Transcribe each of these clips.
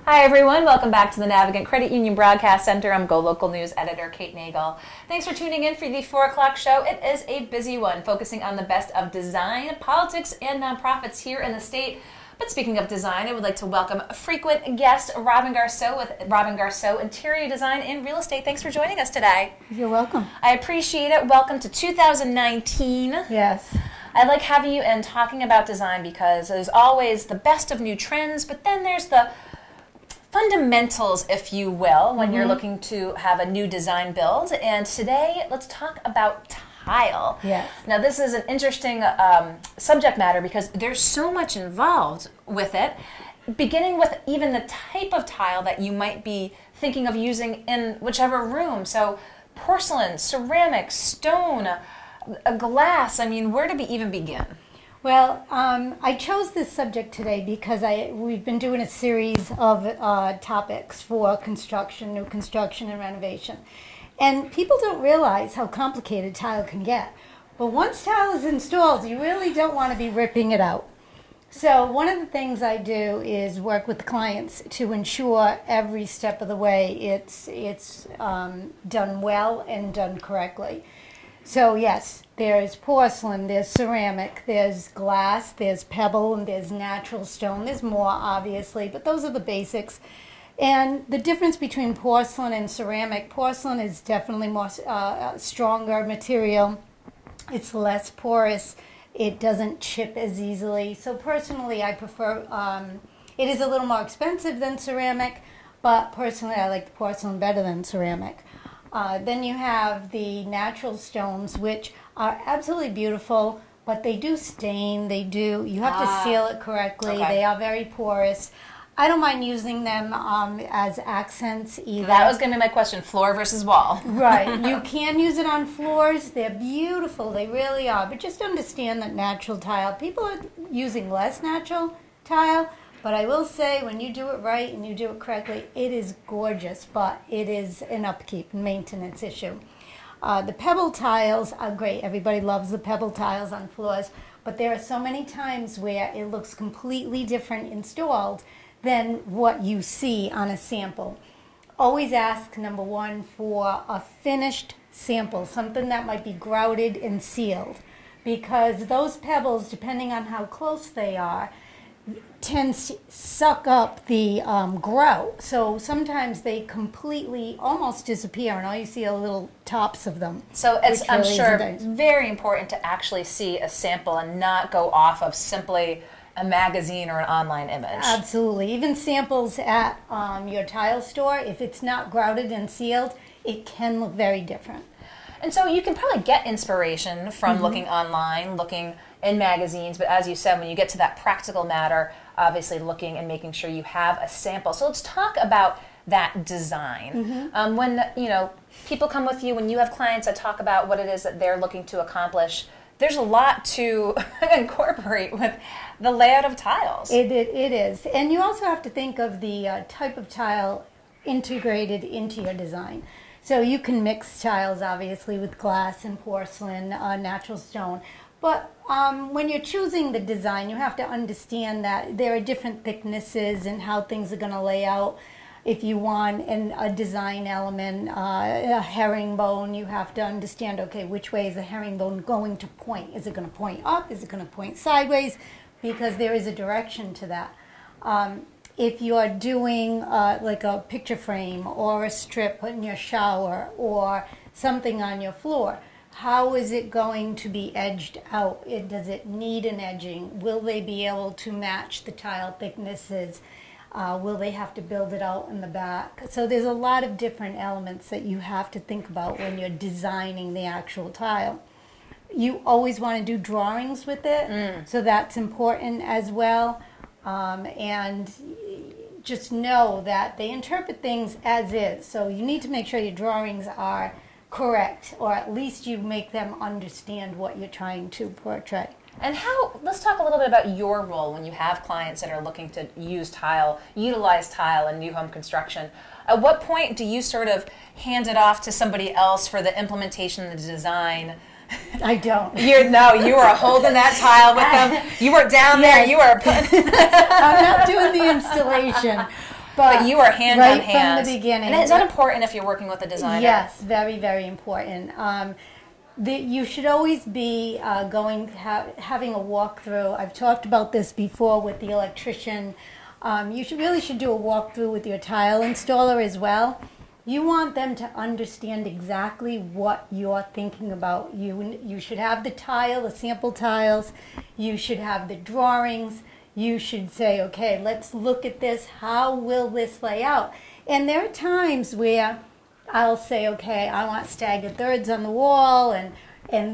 Hi everyone, welcome back to the Navigant Credit Union Broadcast Center. I'm GoLocal News Editor Kate Nagel. Thanks for tuning in for the 4 o'clock show. It is a busy one, focusing on the best of design, politics, and nonprofits here in the state. But speaking of design, I would like to welcome a frequent guest, Robin Garceau with Robin Garceau Interior Design and Real Estate. Thanks for joining us today. You're welcome. I appreciate it. Welcome to 2019. Yes. I like having you in talking about design because there's always the best of new trends, but then there's the fundamentals, if you will, when you're looking to have a new design build. And today, let's talk about tile. Yes. Now, this is an interesting subject matter because there's so much involved with it, beginning with even the type of tile that you might be thinking of using in whichever room. So porcelain, ceramic, stone, a glass. I mean, where do we even begin? Well, I chose this subject today because we've been doing a series of topics for construction, new construction and renovation. And people don't realize how complicated tile can get. But once tile is installed, you really don't want to be ripping it out. So one of the things I do is work with the clients to ensure every step of the way it's done well and done correctly. So yes, there's porcelain, there's ceramic, there's glass, there's pebble, and there's natural stone. There's more, obviously, but those are the basics. And the difference between porcelain and ceramic, porcelain is definitely more stronger material. It's less porous. It doesn't chip as easily. So personally, I prefer, it is a little more expensive than ceramic, but personally, I like porcelain better than ceramic. Then you have the natural stones, which are absolutely beautiful, but they do stain. You have to seal it correctly. Okay. They are very porous. I don't mind using them as accents either. That was going to be my question, floor versus wall. Right. You can use it on floors. They're beautiful. They really are. But just understand that natural tile, people are using less natural tile. But I will say, when you do it right and you do it correctly, it is gorgeous, but it is an upkeep and maintenance issue. The pebble tiles are great. Everybody loves the pebble tiles on floors, but there are so many times where it looks completely different installed than what you see on a sample. Always ask, number one, for a finished sample, something that might be grouted and sealed, because those pebbles, depending on how close they are, tends to suck up the grout. So sometimes they completely almost disappear and all you see are little tops of them. So it's, I'm really sure, very important to actually see a sample and not go off of simply a magazine or an online image. Absolutely. Even samples at your tile store, if it's not grouted and sealed, it can look very different. And so you can probably get inspiration from looking online, looking in magazines, but as you said, when you get to that practical matter, obviously looking and making sure you have a sample. So let's talk about that design. When people come with you, when you have clients that talk about what it is that they're looking to accomplish, there's a lot to incorporate with the layout of tiles. It is. And you also have to think of the type of tile integrated into your design. So you can mix tiles, obviously, with glass and porcelain, natural stone. But when you're choosing the design, you have to understand that there are different thicknesses and how things are going to lay out. If you want a design element, a herringbone, you have to understand, okay, which way is the herringbone going to point? Is it going to point up? Is it going to point sideways? Because there is a direction to that. If you're doing like a picture frame or a strip in your shower or something on your floor, how is it going to be edged out? Does it need an edging? Will they be able to match the tile thicknesses? Will they have to build it out in the back? So there's a lot of different elements that you have to think about when you're designing the actual tile. You always want to do drawings with it, so that's important as well. And just know that they interpret things as is. So you need to make sure your drawings are correct, or at least you make them understand what you're trying to portray. And let's talk a little bit about your role when you have clients that are looking to utilize tile in new home construction. At what point do you sort of hand it off to somebody else for the implementation and the design? I don't. You were holding that tile with them. You were down there. You were. I'm not doing the installation. But you are hand right on hand. from the beginning. And is that important if you're working with a designer? Yes, very, very important. You should always be having a walkthrough. I've talked about this before with the electrician. You really should do a walkthrough with your tile installer as well. You want them to understand exactly what you're thinking about. You should have the tile, the sample tiles. You should have the drawings. You should say, okay, let's look at this. How will this lay out? And there are times where I'll say, okay, I want staggered thirds on the wall, and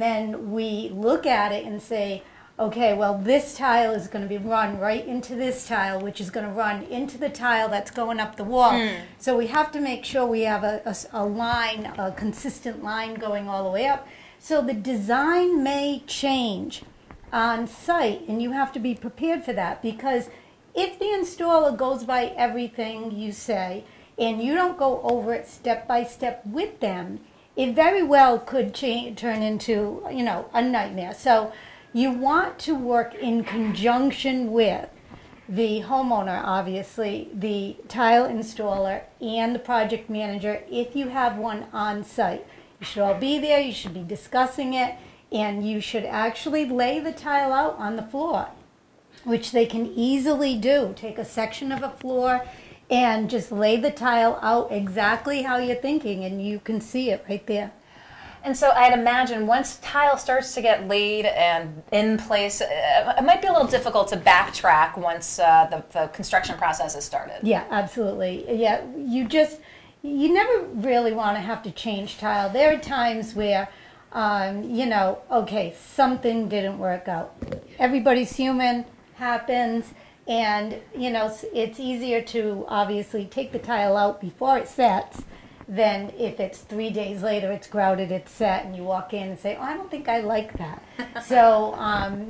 then we look at it and say, okay, well, this tile is going to be run right into this tile, which is going to run into the tile that's going up the wall. So we have to make sure we have a line, a consistent line going all the way up. So the design may change on site, and you have to be prepared for that, because if the installer goes by everything you say and you don't go over it step by step with them, it very well could turn into, a nightmare. So you want to work in conjunction with the homeowner, obviously, the tile installer, and the project manager if you have one on site. You should all be there, you should be discussing it, and you should actually lay the tile out on the floor, which they can easily do. Take a section of a floor and just lay the tile out exactly how you're thinking, and you can see it right there. And so I'd imagine once tile starts to get laid and in place, it might be a little difficult to backtrack once the construction process has started. Yeah, absolutely. Yeah, you never really want to have to change tile. There are times where, okay, something didn't work out. Everybody's human, happens, and, it's easier to obviously take the tile out before it sets than if it's 3 days later, it's grouted, it's set, and you walk in and say, oh, I don't think I like that. So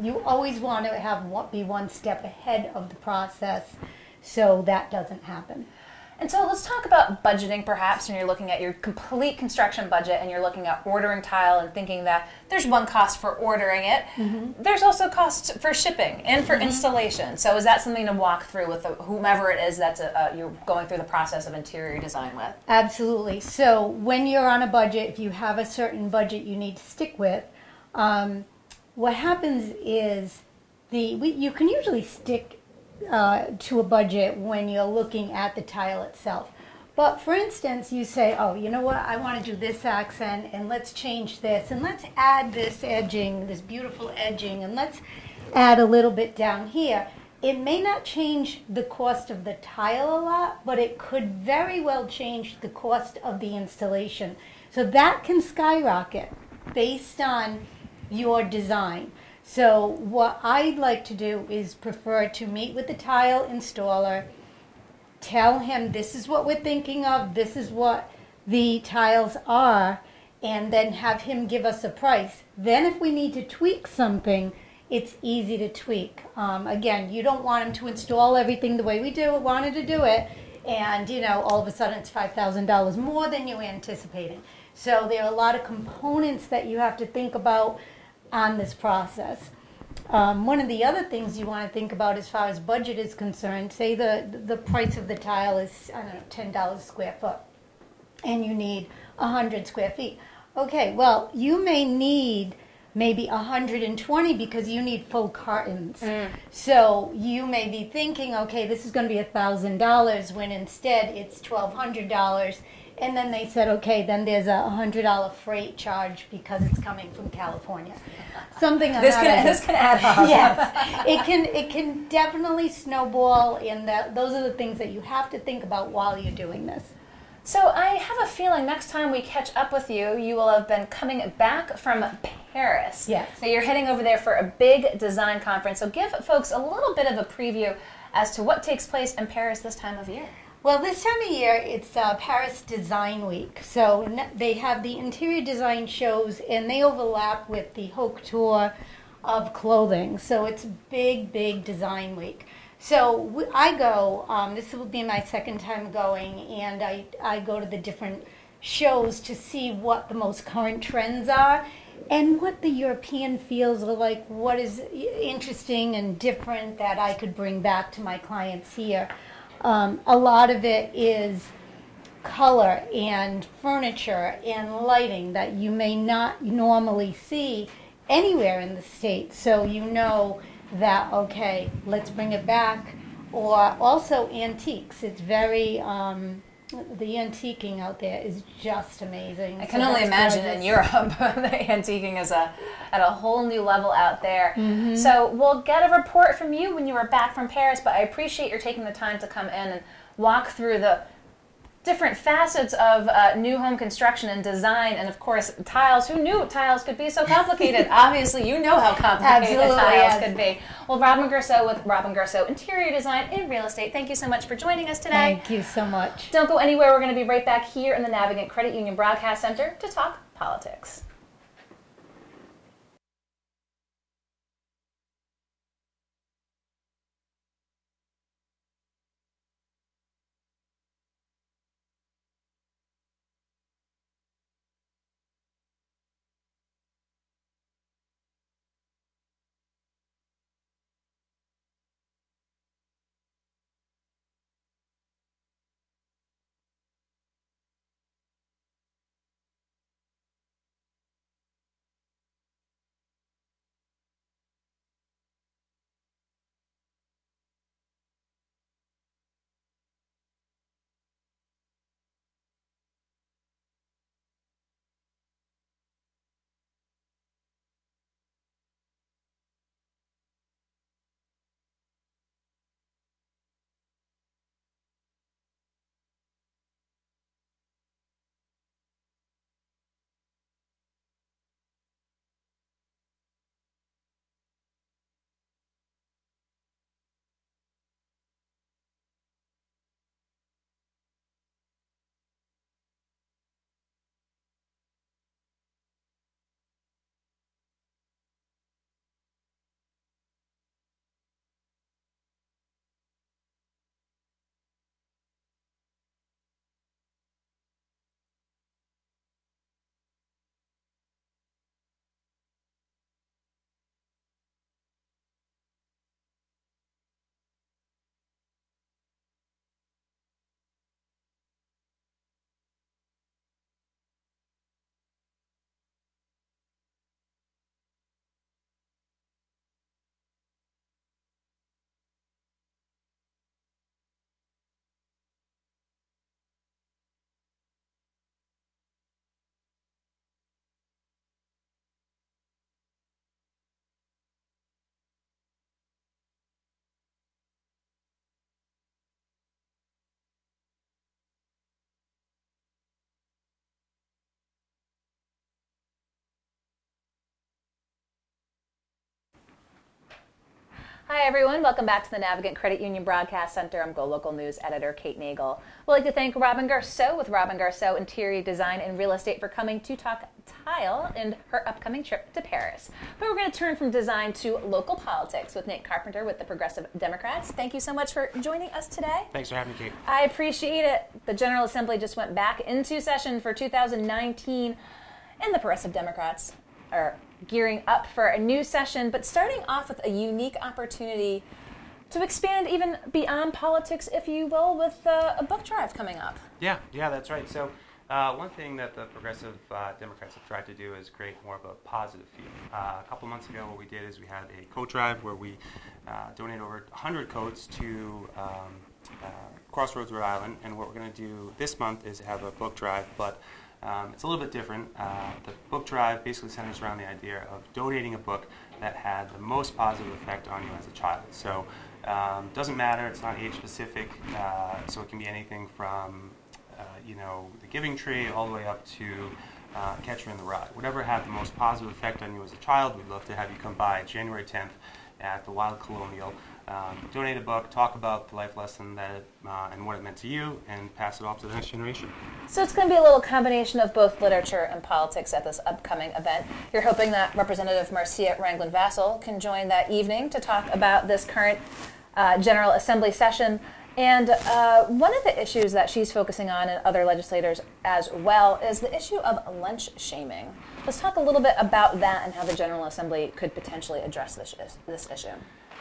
you always want to be one step ahead of the process so that doesn't happen. And so let's talk about budgeting, perhaps, when you're looking at your complete construction budget and you're looking at ordering tile and thinking that there's one cost for ordering it. There's also costs for shipping and for installation. So is that something to walk through with whomever it is that you're going through the process of interior design with? Absolutely. So when you're on a budget, if you have a certain budget you need to stick with, what happens is you can usually stick to a budget when you're looking at the tile itself. But for instance, you say, oh, you know what, I want to do this accent, and let's change this, and let's add this edging, this beautiful edging, and let's add a little bit down here. It may not change the cost of the tile a lot, but it could very well change the cost of the installation. So that can skyrocket based on your design. So what I'd like to do is prefer to meet with the tile installer, tell him this is what we're thinking of, this is what the tiles are, and then have him give us a price. Then if we need to tweak something, it's easy to tweak. Again, you don't want him to install everything the way we wanted to do it, and all of a sudden it's $5,000 more than you anticipated. So there are a lot of components that you have to think about on this process. One of the other things you want to think about as far as budget is concerned, say the price of the tile is, I don't know, $10 a square foot, and you need 100 square feet. Okay, well, you may need maybe 120 because you need full cartons. So you may be thinking, okay, this is going to be $1,000 when instead it's $1,200. And then they said, okay, then there's a $100 freight charge because it's coming from California. Something this can add up. Yes, it can definitely snowball, and those are the things that you have to think about while you're doing this. So I have a feeling next time we catch up with you, you will have been coming back from Paris. Yes. So you're heading over there for a big design conference. So give folks a little bit of a preview as to what takes place in Paris this time of year. Well, this time of year, it's Paris Design Week. So they have the interior design shows, and they overlap with the haute couture of clothing. So it's a big, big design week. So I go, this will be my second time going, and I go to the different shows to see what the most current trends are and what the European feels are like, what is interesting and different that I could bring back to my clients here. A lot of it is color and furniture and lighting that you may not normally see anywhere in the state. So you know that, okay, let's bring it back. Or also antiques. It's very, the antiquing out there is just amazing. I can only imagine in Europe, the antiquing is at a whole new level out there. Mm-hmm. So we'll get a report from you when you are back from Paris, but I appreciate your taking the time to come in and walk through the different facets of new home construction and design, and of course tiles. Who knew tiles could be so complicated? Obviously you know how complicated tiles could be. Well, Robin Garceau with Robin Garceau Interior Design and Real Estate, thank you so much for joining us today. Thank you so much. Don't go anywhere. We're going to be right back here in the Navigant Credit Union Broadcast Center to talk politics. Hi everyone, welcome back to the Navigant Credit Union Broadcast Center. I'm GoLocal News Editor Kate Nagel. We'd like to thank Robin Garceau with Robin Garceau Interior Design and Real Estate for coming to talk tile and her upcoming trip to Paris. But we're going to turn from design to local politics with Nate Carpenter with the Progressive Democrats. Thank you so much for joining us today. Thanks for having me, Kate. I appreciate it. The General Assembly just went back into session for 2019 and the Progressive Democrats are gearing up for a new session, but starting off with a unique opportunity to expand even beyond politics, if you will, with a book drive coming up. Yeah, that's right. So one thing that the Progressive Democrats have tried to do is create more of a positive feel. A couple months ago, what we did is we had a coat drive where we donated over 100 coats to Crossroads, Rhode Island, and what we're going to do this month is have a book drive, but it's a little bit different. The book drive basically centers around the idea of donating a book that had the most positive effect on you as a child. So doesn't matter, it's not age specific, so it can be anything from The Giving Tree all the way up to Catcher in the Rye. Whatever had the most positive effect on you as a child, we'd love to have you come by January 10th at the Wild Colonial. Donate a book, talk about the life lesson that and what it meant to you, and pass it off to the next generation. So it's going to be a little combination of both literature and politics at this upcoming event. You're hoping that Representative Marcia Ranglin-Vassell can join that evening to talk about this current General Assembly session. And one of the issues that she's focusing on, and other legislators as well, is the issue of lunch shaming. Let's talk a little bit about that and how the General Assembly could potentially address this issue.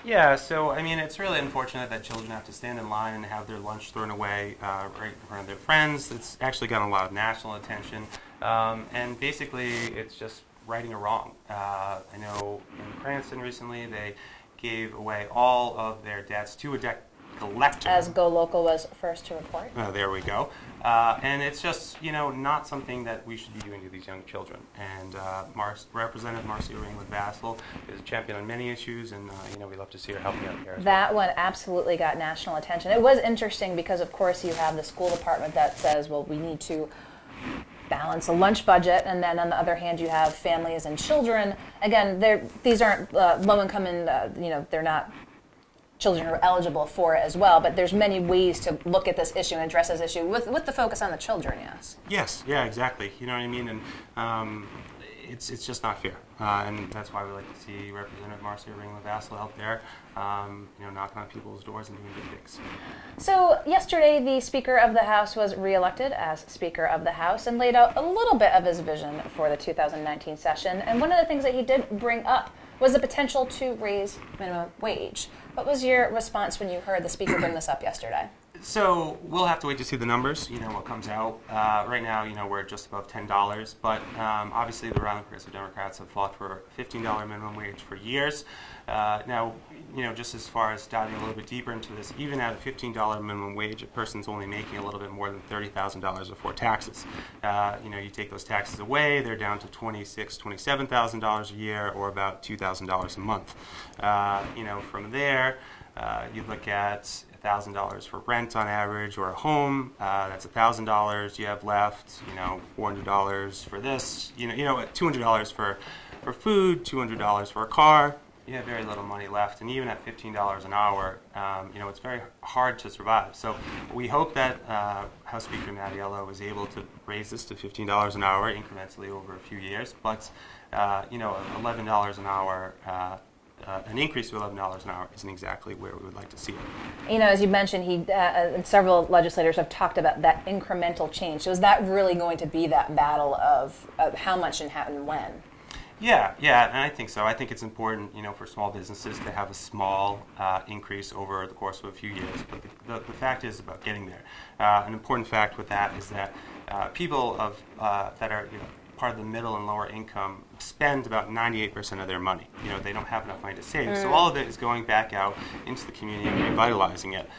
Yeah, so I mean, it's really unfortunate that children have to stand in line and have their lunch thrown away right in front of their friends. It's actually gotten a lot of national attention, and basically, it's just righting a wrong. I know in Cranston recently, they gave away all of their debts to a debt collector. As GoLocal was first to report. There we go. And it's just, not something that we should be doing to these young children. And Representative Marcia Ringwood-Vassell is a champion on many issues, and, we love to see her helping out here. That one absolutely got national attention. It was interesting because, of course, you have the school department that says, well, we need to balance a lunch budget, and then on the other hand, you have families and children. Again, these aren't low-income, and they're not children who are eligible for it as well. But there's many ways to look at this issue and address this issue with the focus on the children. Yes. Yes. Yeah. Exactly. You know what I mean. And it's just not fair, and that's why we like to see Representative Marcia Ringwood-Vassell out there, knocking on people's doors and doing good things. So yesterday, the Speaker of the House was reelected as Speaker of the House and laid out a little bit of his vision for the 2019 session. And one of the things that he did bring up was the potential to raise minimum wage. What was your response when you heard the Speaker bring this up yesterday? So we'll have to wait to see the numbers, what comes out. Right now, we're just above $10, but obviously the Rhode Island Progressive Democrats have fought for a $15 minimum wage for years. Now, just as far as diving a little bit deeper into this, even at a $15 minimum wage, a person's only making a little bit more than $30,000 before taxes. You take those taxes away, they're down to $26,000, $27,000 a year, or about $2,000 a month. From there, you look at $1,000 for rent on average, or a home, that's $1,000 you have left, $400 for this, $200 for food, $200 for a car. You have very little money left, and even at $15 an hour, it's very hard to survive. So we hope that House Speaker Mattiello is able to raise this to $15 an hour incrementally over a few years, but $11 an hour, an increase to $11 an hour isn't exactly where we would like to see it. As you mentioned, several legislators have talked about that incremental change. So is that really going to be that battle of how much and when? Yeah, and I think so. I think it's important, for small businesses to have a small increase over the course of a few years. But the fact is about getting there. An important fact with that is that people that are part of the middle and lower income spend about 98% of their money. They don't have enough money to save. So all of it is going back out into the community and revitalizing it.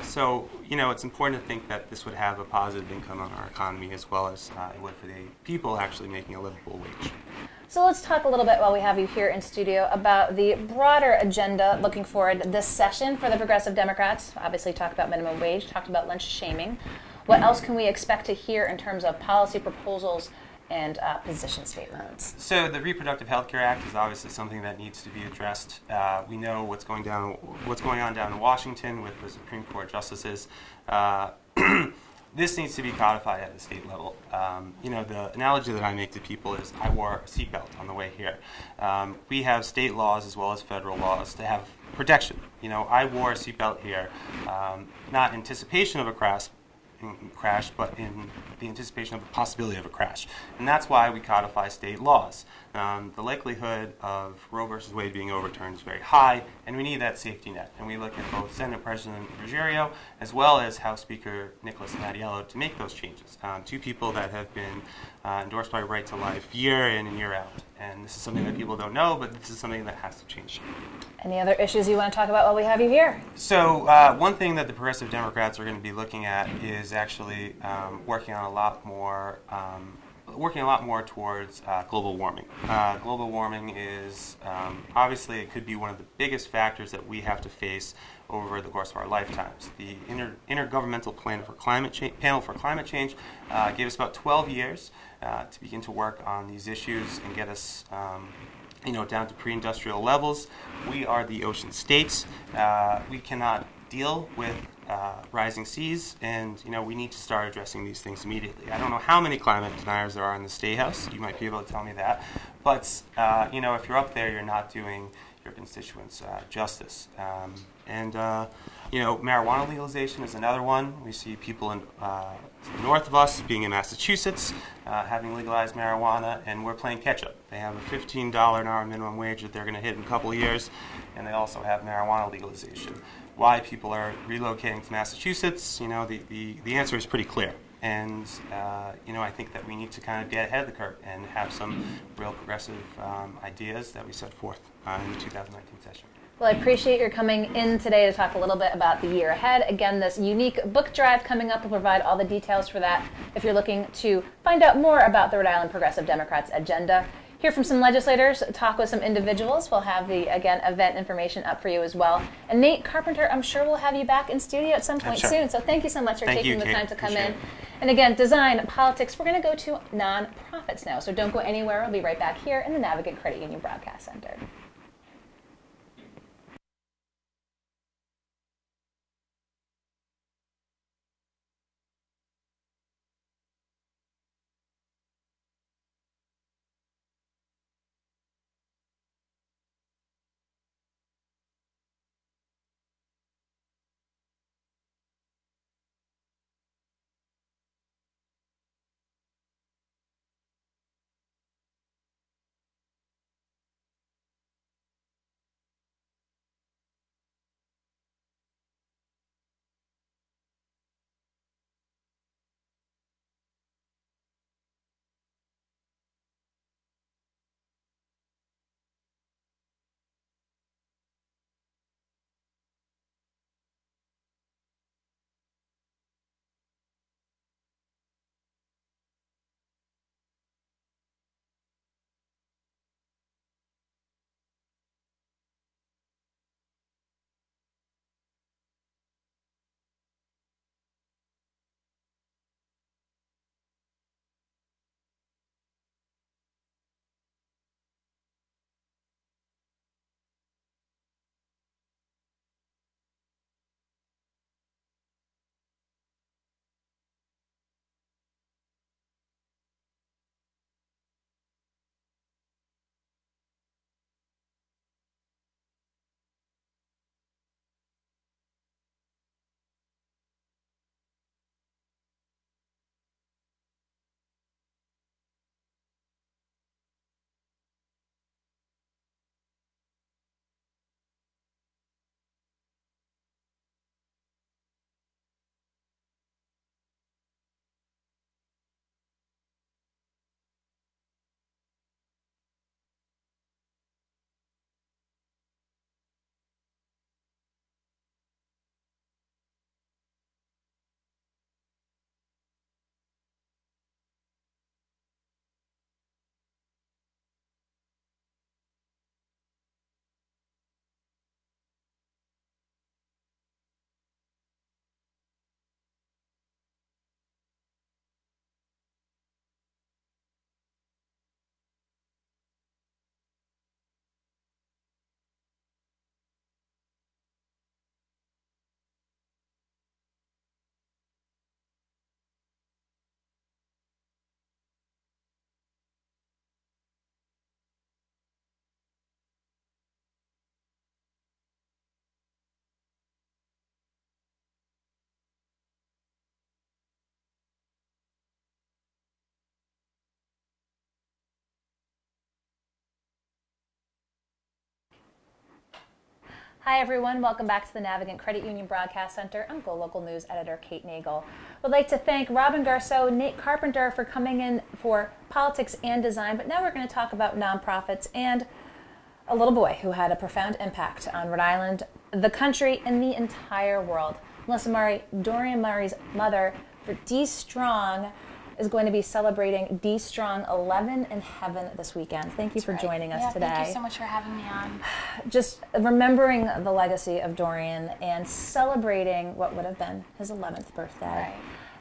So it's important to think that this would have a positive income on our economy, as well as it would for the people actually making a livable wage. So let's talk a little bit while we have you here in studio about the broader agenda looking forward this session for the Progressive Democrats. Obviously talked about minimum wage, talked about lunch shaming. What else can we expect to hear in terms of policy proposals and position statements? So the Reproductive Health Care Act is obviously something that needs to be addressed. We know what's going on down in Washington with the Supreme Court justices. This needs to be codified at the state level. The analogy that I make to people is I wore a seatbelt on the way here. We have state laws as well as federal laws to have protection. I wore a seatbelt here, not in anticipation of a crash, but in the anticipation of the possibility of a crash. And that's why we codify state laws. The likelihood of Roe versus Wade being overturned is very high, and we need that safety net. And we look at both Senate President Ruggiero as well as House Speaker Nicholas Mattiello to make those changes. Two people that have been endorsed by Right to Life year in and year out. And this is something that people don't know, but this is something that has to change. Any other issues you want to talk about while we have you here? So one thing that the Progressive Democrats are going to be looking at is actually working a lot more towards global warming. Global warming is obviously it could be one of the biggest factors that we have to face over the course of our lifetimes. The Intergovernmental Panel for Climate Change gave us about 12 years to begin to work on these issues and get us down to pre-industrial levels. We are the ocean states. We cannot deal with rising seas, and we need to start addressing these things immediately. I don't know how many climate deniers there are in the State House. You might be able to tell me that. But if you're up there, you're not doing your constituents justice. You know, marijuana legalization is another one. We see people in, to the north of us, being in Massachusetts, having legalized marijuana, and we're playing catch-up. They have a $15 an hour minimum wage that they're going to hit in a couple of years, and they also have marijuana legalization. Why people are relocating to Massachusetts, you know, the answer is pretty clear. And, you know, I think that we need to kind of get ahead of the curve and have some real progressive ideas that we set forth in the 2019 session. Well, I appreciate your coming in today to talk a little bit about the year ahead. Again, this unique book drive coming up will provide all the details for that if you're looking to find out more about the Rhode Island Progressive Democrats agenda. Hear from some legislators, talk with some individuals. We'll have the, again, event information up for you as well. And Nate Carpenter, I'm sure we'll have you back in studio at some point soon. So thank you so much for taking the time to come in. And again, design, politics, we're going to go to nonprofits now. So don't go anywhere. We'll be right back here in the Navigant Credit Union Broadcast Center. Hi everyone, welcome back to the Navigant Credit Union Broadcast Center. I'm GoLocal News Editor Kate Nagel. Would like to thank Robin Garceau, Nate Carpenter for coming in for politics and design, but now we're going to talk about nonprofits and a little boy who had a profound impact on Rhode Island, the country, and the entire world. Melissa Murray, Dorian Murray's mother, for D Strong, is going to be celebrating D Strong 11 in Heaven this weekend. Thank you for joining us today. Thank you so much for having me on. Just remembering the legacy of Dorian and celebrating what would have been his 11th birthday.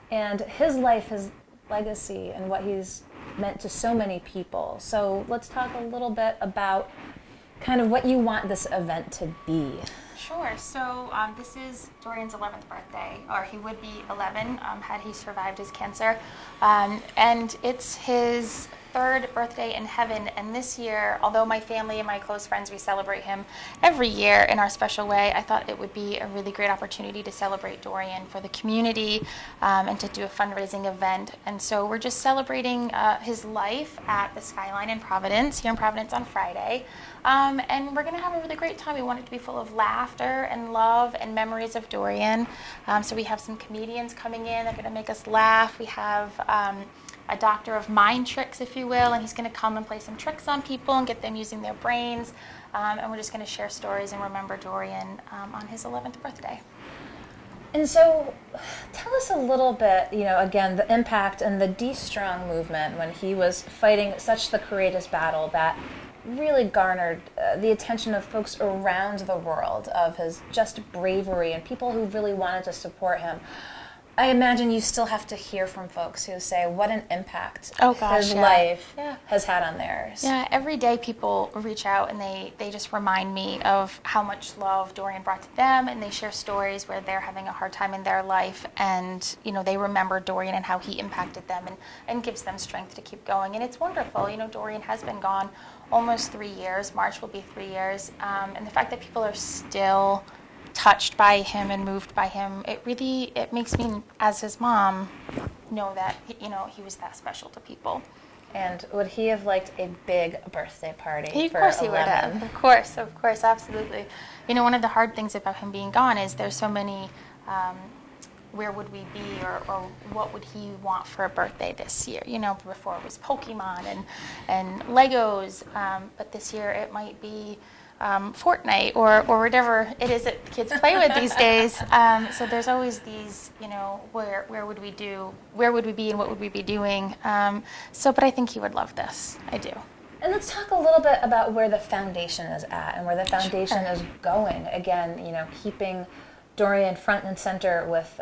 And his life, his legacy, and what he's meant to so many people. So let's talk a little bit about kind of what you want this event to be. Sure. So this is Dorian's 11th birthday, or he would be 11 had he survived his cancer. And it's his third birthday in heaven, and this year, although my family and my close friends, we celebrate him every year in our special way, I thought it would be a really great opportunity to celebrate Dorian for the community and to do a fundraising event. And so we're just celebrating his life at the Skyline in Providence, here in Providence on Friday. And we're going to have a really great time. We want it to be full of laughter and love and memories of Dorian. So we have some comedians coming in. They're going to make us laugh. We have a doctor of mind tricks, if you will, and he's going to come and play some tricks on people and get them using their brains. And we're just going to share stories and remember Dorian on his 11th birthday. And so tell us a little bit, again, the impact and the D-Strong movement when he was fighting such the courageous battle that really garnered the attention of folks around the world, of his just bravery and people who really wanted to support him. I imagine you still have to hear from folks who say what an impact his life has had on theirs. Yeah, every day people reach out and they just remind me of how much love Dorian brought to them, and they share stories where they're having a hard time in their life, and they remember Dorian and how he impacted them and gives them strength to keep going. And it's wonderful. Dorian has been gone almost 3 years. March will be 3 years. And the fact that people are still touched by him and moved by him, it makes me, as his mom, know that he was that special to people. And would he have liked a big birthday party Of for course 11? He would have. Of course, absolutely. One of the hard things about him being gone is there's so many where would we be, or what would he want for a birthday this year? Before it was Pokemon and Legos, but this year it might be Fortnite or whatever it is that kids play with these days. So there's always these, where would we be and what would we be doing? But I think he would love this. I do. And let's talk a little bit about where the foundation is at and where the foundation is going. Again, keeping Dorian front and center with,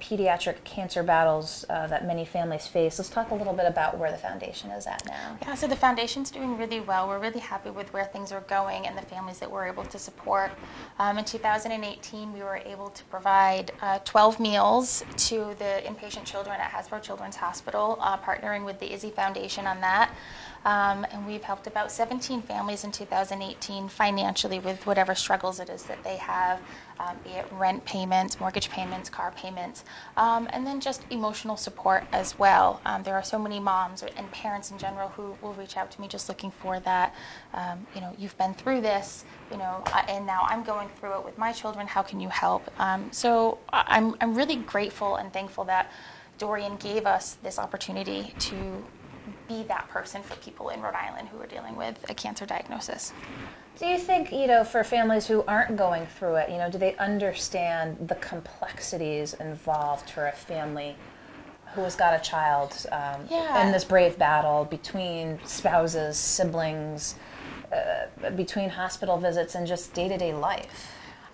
pediatric cancer battles that many families face. Let's talk a little bit about where the foundation is at now. Yeah, so the foundation's doing really well. We're really happy with where things are going and the families that we're able to support. In 2018, we were able to provide 12 meals to the inpatient children at Hasbro Children's Hospital, partnering with the Izzy Foundation on that. And we've helped about 17 families in 2018 financially with whatever struggles it is that they have, be it rent payments, mortgage payments, car payments, and then just emotional support as well. There are so many moms and parents in general who will reach out to me just looking for that, you've been through this, and now I'm going through it with my children, how can you help? So I'm really grateful and thankful that Dorian gave us this opportunity to be that person for people in Rhode Island who are dealing with a cancer diagnosis. Do you think, for families who aren't going through it, do they understand the complexities involved for a family who has got a child in this brave battle between spouses, siblings, between hospital visits and just day-to-day life?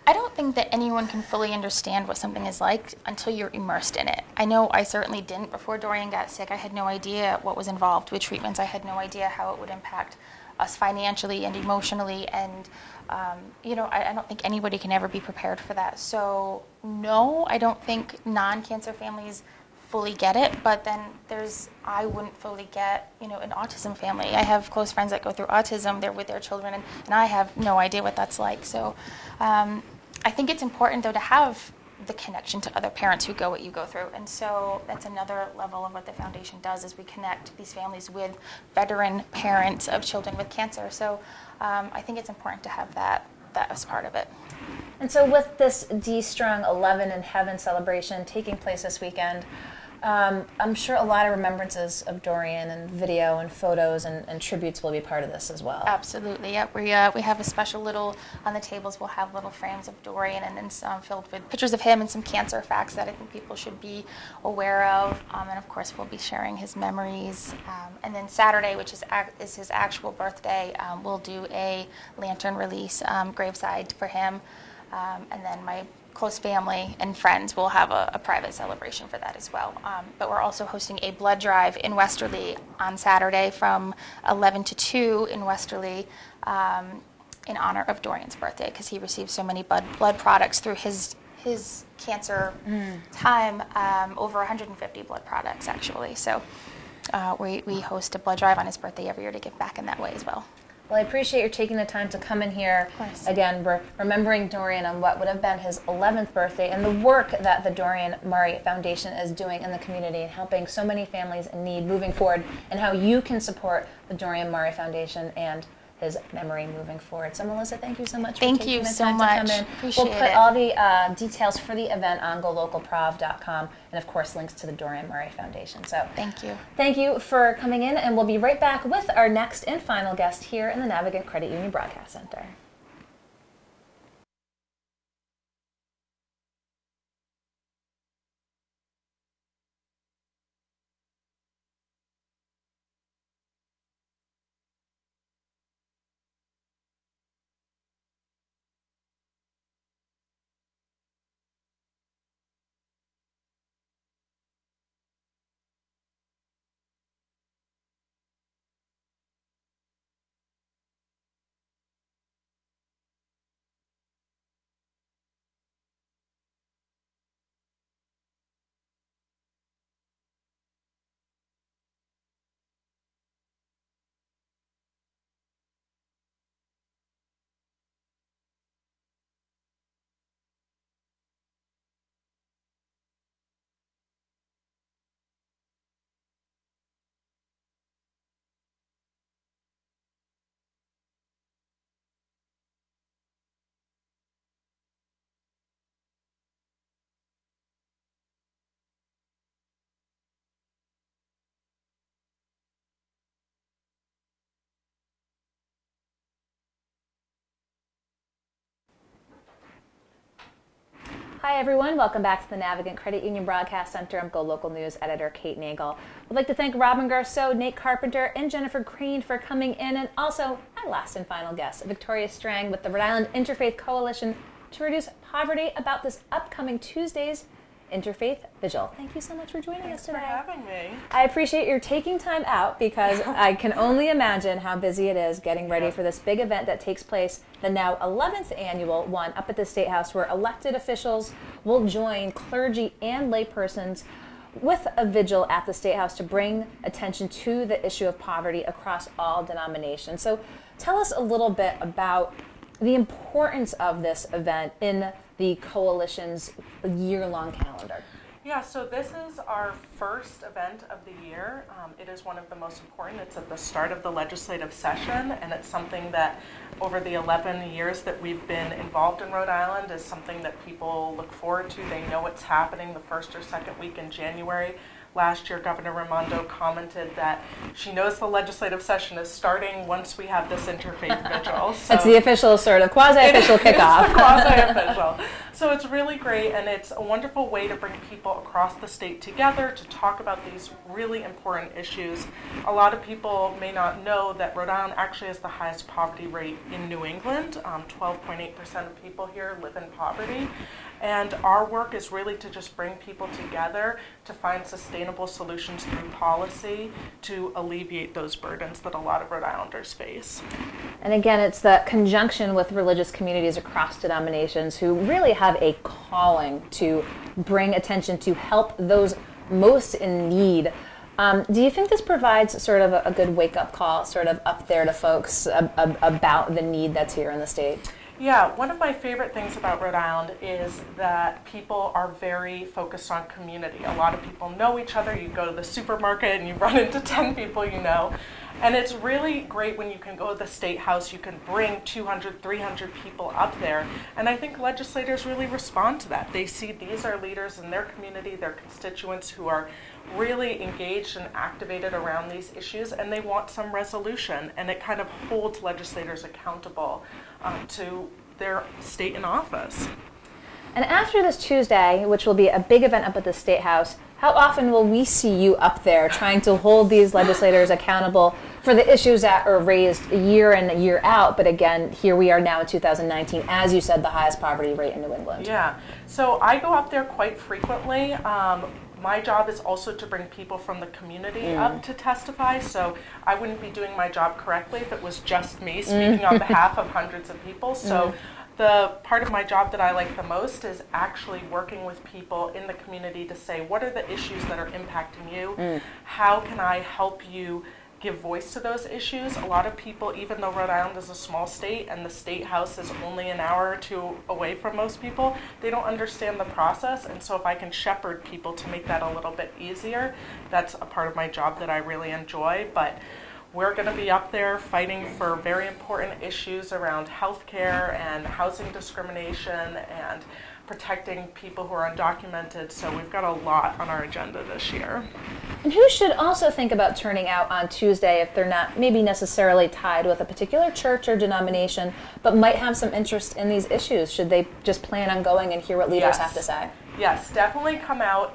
I don't think that anyone can fully understand what something is like until you're immersed in it. I know I certainly didn't before Dorian got sick. I had no idea what was involved with treatments. I had no idea how it would impact us financially and emotionally. And, I don't think anybody can ever be prepared for that. So, no, I don't think non-cancer families fully get it, but then I wouldn't fully get, an autism family. I have close friends that go through autism, they're with their children, and I have no idea what that's like. So I think it's important, though, to have the connection to other parents who go what you go through. And so that's another level of what the foundation does, is we connect these families with veteran parents of children with cancer. So I think it's important to have that as part of it. And so with this D-Strong 11 in Heaven celebration taking place this weekend, I'm sure a lot of remembrances of Dorian and video and photos and tributes will be part of this as well. Absolutely, yep. We have a special little, on the tables we'll have little frames of Dorian and then some filled with pictures of him and some cancer facts that I think people should be aware of. And of course we'll be sharing his memories. And then Saturday, which is his actual birthday, we'll do a lantern release graveside for him. And then my close family and friends will have a private celebration for that as well. But we're also hosting a blood drive in Westerly on Saturday from 11 to 2 in Westerly in honor of Dorian's birthday, because he received so many blood products through his cancer time, over 150 blood products actually. So we host a blood drive on his birthday every year to give back in that way as well. Well, I appreciate you taking the time to come in here. Of course. Again, we're remembering Dorian on what would have been his 11th birthday and the work that the Dorian Murray Foundation is doing in the community and helping so many families in need moving forward, and how you can support the Dorian Murray Foundation and his memory moving forward. So, Melissa, thank you so much for taking the time to come in. Appreciate We'll put it. all the details for the event on golocalprov.com, and of course links to the Dorian Murray Foundation. So Thank you. thank you for coming in, and we'll be right back with our next and final guest here in the Navigant Credit Union Broadcast Center. Hi everyone, welcome back to the Navigant Credit Union Broadcast Center. I'm GoLocal News editor Kate Nagel. I'd like to thank Robin Garceau, Nate Carpenter, and Jennifer Crane for coming in, and also our last and final guest, Victoria Strang with the Rhode Island Interfaith Coalition to Reduce Poverty, about this upcoming Tuesday's Interfaith Vigil. Thank you so much for joining us today. Thanks for having me. I appreciate your taking time out, because I can only imagine how busy it is getting ready for this big event that takes place, the now 11th annual one, up at the State House, where elected officials will join clergy and laypersons with a vigil at the State House to bring attention to the issue of poverty across all denominations. So tell us a little bit about the importance of this event in the coalition's year-long calendar. Yeah, so this is our first event of the year. It is one of the most important. It's at the start of the legislative session, and it's something that over the 11 years that we've been involved in Rhode Island is something that people look forward to. They know it's happening the first or second week in January. Last year, Governor Raimondo commented that she knows the legislative session is starting once we have this interfaith vigil. So it's the official, sort of quasi-official kickoff. It's quasi-official. So it's really great, and it's a wonderful way to bring people across the state together to talk about these really important issues. A lot of people may not know that Rhode Island actually has the highest poverty rate in New England. 12.8% of people here live in poverty. And our work is really to just bring people together to find sustainable solutions through policy to alleviate those burdens that a lot of Rhode Islanders face. And again, it's the conjunction with religious communities across denominations who really have a calling to bring attention to help those most in need. Do you think this provides sort of a good wake-up call, sort of up there to folks about the need that's here in the state? Yeah, one of my favorite things about Rhode Island is that people are very focused on community. A lot of people know each other. You go to the supermarket and you run into 10 people you know. And it's really great when you can go to the State House, you can bring 200, 300 people up there. And I think legislators really respond to that. They see these are leaders in their community, their constituents who are really engaged and activated around these issues, and they want some resolution. And it kind of holds legislators accountable to their state in office. And after this Tuesday, which will be a big event up at the State House, how often will we see you up there trying to hold these legislators accountable for the issues that are raised year in, year out? But again, here we are now in 2019, as you said, the highest poverty rate in New England. Yeah, so I go up there quite frequently. My job is also to bring people from the community up to testify, so I wouldn't be doing my job correctly if it was just me speaking on behalf of hundreds of people. So The part of my job that I like the most is actually working with people in the community to say, what are the issues that are impacting you? How can I help you give voice to those issues? A lot of people, even though Rhode Island is a small state and the state house is only an hour or two away from most people, they don't understand the process. And so if I can shepherd people to make that a little bit easier, that's a part of my job that I really enjoy. But we're going to be up there fighting for very important issues around healthcare and housing discrimination and protecting people who are undocumented. So we've got a lot on our agenda this year. And who should also think about turning out on Tuesday if they're not maybe necessarily tied with a particular church or denomination, but might have some interest in these issues? Should they just plan on going and hear what leaders have to say? Yes, definitely come out.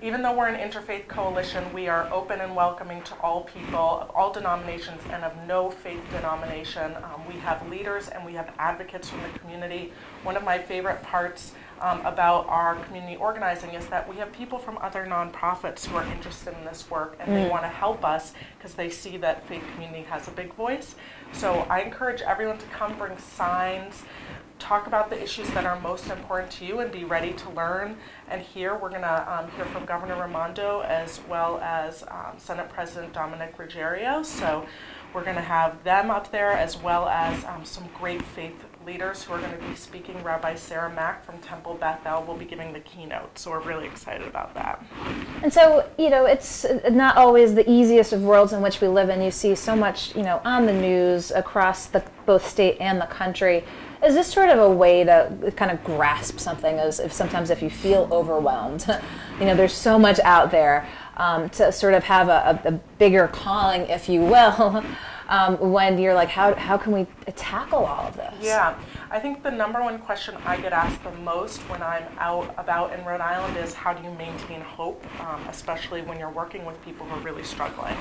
Even though we're an interfaith coalition, we are open and welcoming to all people of all denominations and of no faith denomination. We have leaders and we have advocates from the community. One of my favorite parts about our community organizing is that we have people from other nonprofits who are interested in this work, and they want to help us because they see that faith community has a big voice. So I encourage everyone to come, bring signs, talk about the issues that are most important to you, and be ready to learn and hear. We're going to hear from Governor Raimondo as well as Senate President Dominic Ruggiero. So we're going to have them up there as well as some great faith leaders who are going to be speaking. Rabbi Sarah Mack from Temple Bethel will be giving the keynote. So we're really excited about that. And so, it's not always the easiest of worlds in which we live in. You see so much, on the news across both state and the country. Is this sort of a way to kind of grasp something as if you feel overwhelmed? There's so much out there to sort of have a bigger calling, if you will, when you're like, how can we tackle all of this? Yeah, I think the number one question I get asked the most when I'm out about in Rhode Island is how do you maintain hope, especially when you're working with people who are really struggling.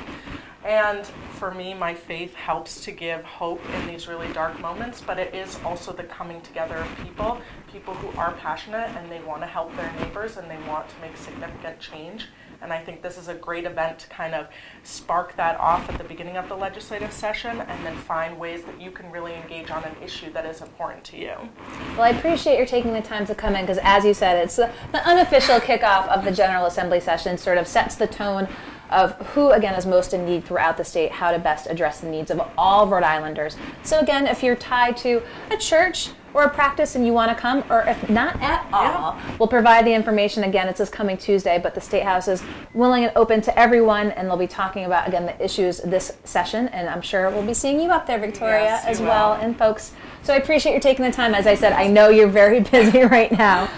And for me, my faith helps to give hope in these really dark moments, but it is also the coming together of people who are passionate and they want to help their neighbors and they want to make significant change. And I think this is a great event to kind of spark that off at the beginning of the legislative session and then find ways that you can really engage on an issue that is important to you. Well, I appreciate your taking the time to come in because, as you said, it's the unofficial kickoff of the General Assembly session, sort of sets the tone of who, again, is most in need throughout the state, how to best address the needs of all Rhode Islanders. So, again, if you're tied to a church or a practice and you want to come, or if not at all, we'll provide the information. Again, it's this coming Tuesday, but the State House is willing and open to everyone, and they'll be talking about, again, the issues this session, and I'm sure we'll be seeing you up there, Victoria, as well, and folks. So I appreciate you taking the time. As I said, I know you're very busy right now,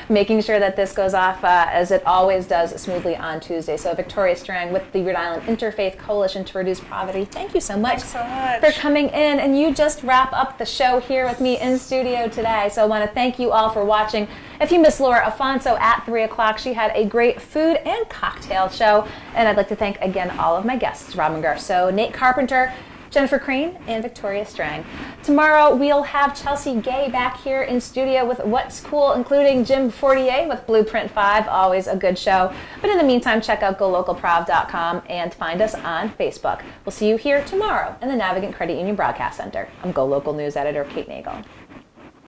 making sure that this goes off as it always does smoothly on Tuesday. So Victoria Strang with the Rhode Island Interfaith Coalition to Reduce Poverty, thank you so much, for coming in. And you just wrap up the show here with me in studio today. So I want to thank you all for watching. If you missed Laura Afonso at 3 o'clock, she had a great food and cocktail show. And I'd like to thank again all of my guests, Robin Garceau, Nate Carpenter, Jennifer Crane, and Victoria Strang. Tomorrow, we'll have Chelsea Gay back here in studio with What's Cool, including Jim Fortier with Blueprint 5, always a good show. But in the meantime, check out GoLocalProv.com and find us on Facebook. We'll see you here tomorrow in the Navigant Credit Union Broadcast Center. I'm GoLocal News Editor Kate Nagel.